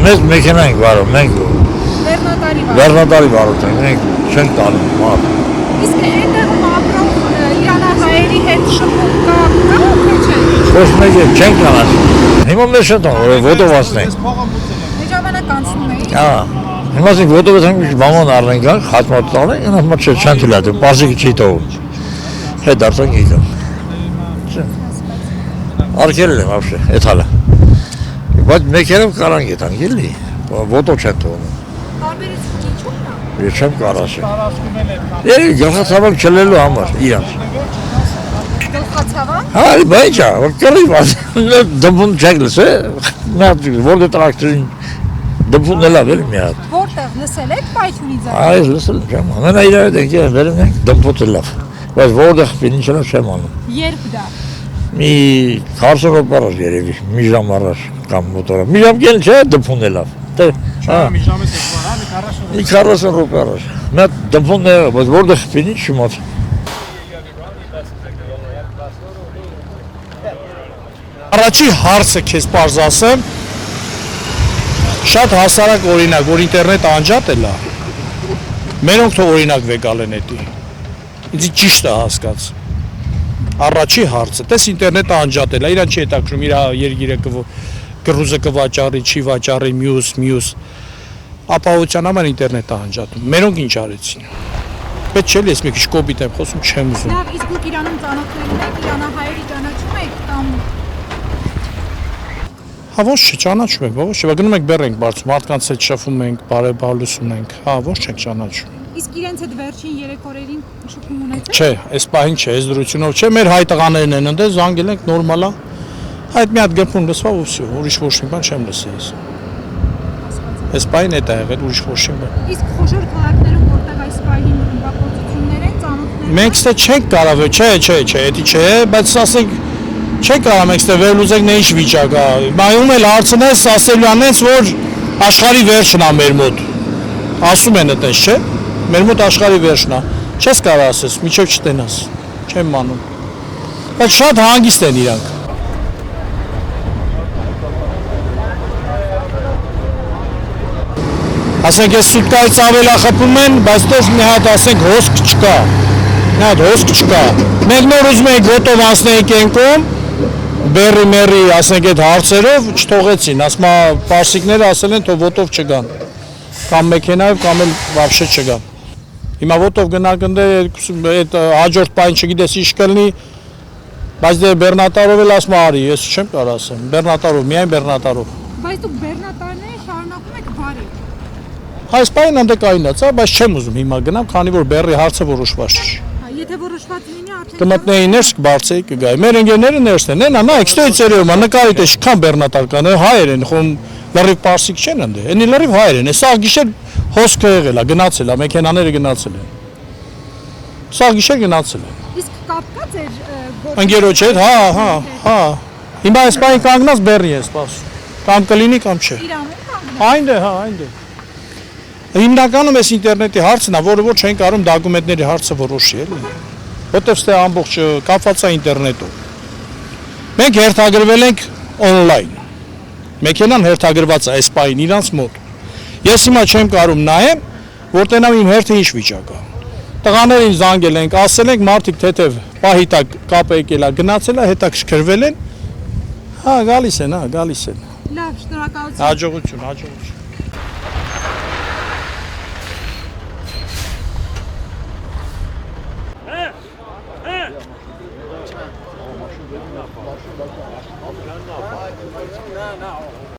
Մեզ մեքենա ենք վարում, մենք Վերնատարի վարում ենք, մենք չենք տանում մարդ։ Իսկ այնտեղում ապրող իրանահայերի հետ շփում կա, թե չէ։ Ոչ մեկ չենք տանած։ Հիմա մեզ չեն տանում, որ ոտով ասնենք։ Մի ժամանակ անցնում էի։ Հիմա ասենք ոտով ենք բաման առնենք, խաչմատ տանենք, հիմա չեն թույլատրում, պարզիկը չի թողում։ Հետ դարձանք եկան։ Արգելել եմ вообще, այդ հալը։ Բայց մեքենով կարան գետանք, էլի, ոտով չեն թողում։ Տարբերությունը ինչու՞ն է։ Ես չեմ կարող ասել։ Էլի գլխացավանք չլելու համար, իրանց։ Գլխացավանք։ Հա, բայց չէ, որ կռիվ ասել, դմփուն չեք լսել, նա որտե տրակտորին դմփուն լավ էլի մի հատ։ Որտեղ լսել եք պայթյունի ձայնը։ Այս լսել չեմ, ամենա իրար ենք, վերում ենք դմփուտը լավ, բայց որտեղ ինչ լավ չեմ անում։ Երբ դա։ Մի 40 րոպե առաջ երևի, մի ժամ առաջ կամ մոտորը։ Մի ժամ կել չէ, դմփուն է լավ։ Մի ժամից է վարա, մի 40 րոպե առաջ։ Մի հատ դմփունն է, բայց որտեղ ինչ շմոց։ Առաջի հարցը քեզ պարզ ասեմ, շատ հասարակ օրինակ, որ ինտերնետ անջատ է լա, մենոնք թող օրինակ վեկալեն էտի, ինձ ճիշտ է հասկաց, առաջի հարցը, տես ինտերնետը անջատ է լա, իրան չի հետաքրում, իր երգիրը գրուզը կվաճարի, չի վաճարի, մյուս, ապահովության համար ինտերնետը անջատում, մենոնք ինչ արեցին, պետք չէ ես մի քիչ կոպիտ եմ խոսում, չեմ ուզում։ Լավ, իսկ դուք Իրանում ծանոթներում եք, իրանահայերի ճանաչում եք կամ Հա ոչ չէ, ճանաչում ենք, ոչ չէ, գնում ենք բեռ ենք բարձում, մարդկանց հետ շփվում ենք, բարեբալուս ունենք, հա ոչ չենք ճանաչում։ իսկ իրենց հետ վերջին 3 օրերին շփում ունեցեք։ Չէ, այս պահին չէ, այս դրությունով չէ, մեր հայ տղաներն են ընդ զանգել ենք նորմալ է։ Այդ մի հատ գլխում լսվա ու վсё, ուրիշ ոչ մի բան չեմ լսի ես։ Այս պահին էդ է եղել, ուրիշ ոչ մի բան։ Իսկ խոշոր քաղաքներում որտեղ այս պահին ռմբակոծություններ են, ծանոթներ։ Մենք ստե չենք կարող, չէ, էդի չէ, բայց ասենք չեք կարող մենք ստե վերլուծենք նա ինչ վիճակ է։ Մայում էլ հարցնես, ասելու անես, որ աշխարհի վերջն է մեր մոտ։ Ասում են այդպես, չէ։ Մեր մոտ աշխարհի վերջն է։ Չես կարող ասես, միջով չտենաս։ Չեմ մանում։ Բայց շատ հանգիստ են իրանք։ Ասենք ես սուտկայից ավել խփում են, բայց դες մի հատ ասենք հոսք չկա։ Մի հատ հոսք չկա։ Մենք նոր ուզում ենք ոտով անցնեինք ենկում, բերի մերի, ասենք այդ հարցերով չթողեցին, ասում է պարսիկները ասել են, թող ոտով չգան։ Կամ մեքենայով, կամ էլ вообще չգան։ Հիմա ոտով գնանք ընդ այդ հաջորդ պայն չգիտես ինչ կլինի, բայց դե բեռնատարով էլ ասում է արի, ես չեմ կարող ասեմ, բեռնատարով, միայն բեռնատարով։ Բայց դուք բեռնատարները շարունակում եք բարի։ Այս պայն ընդ կայնած, բայց չեմ ուզում հիմա գնամ, քանի որ բերի հարցը որոշված չի։ Եթե որոշված լինի արդեն Կմտնեի ներս կբարձեի կգայի։ Մեր ընկերները ներսն են, նա էքստերիորում, նկարի տես քան բեռնատար կան, հայեր են, խոմ լրիվ պարսիկ չեն ընդ։ Էնի լրիվ հայեր են, սա գիշեր հոսքը եղել է, գնացել է, մեքենաները գնացել են։ Սա գիշեր գնացել են։ իսկ կապ կա ձեր Ընկերոջ հետ, հա։ Հիմա այս պայն կանգնած բեռի է սպասում։ Կամ կլինի, կամ չէ։ Իրանում կանգնած։ Այնտե, հա, այնտե։ Հիմնականում էս ինտերնետի հարցն է, որը որ չեն կարող դոկումենտների հարցը որոշի, էլի։ Որտեղ ստե ամբողջ կապված է ինտերնետով։ Մենք հերթագրվել ենք on-line։ Մեքենան հերթագրված է այս պահին իրանց մոտ։ Ես հիմա չեմ կարող նայեմ, որ տենամ իմ հերթը ինչ վիճակ է։ Տղաներին զանգել ենք, ասել ենք մարդիկ թեթև պահի տակ կապ եկել է, գնացել է, հետաքրքրվել են։ Հա, գալիս են։ Լավ, շնորհակալություն։ Հաջողություն։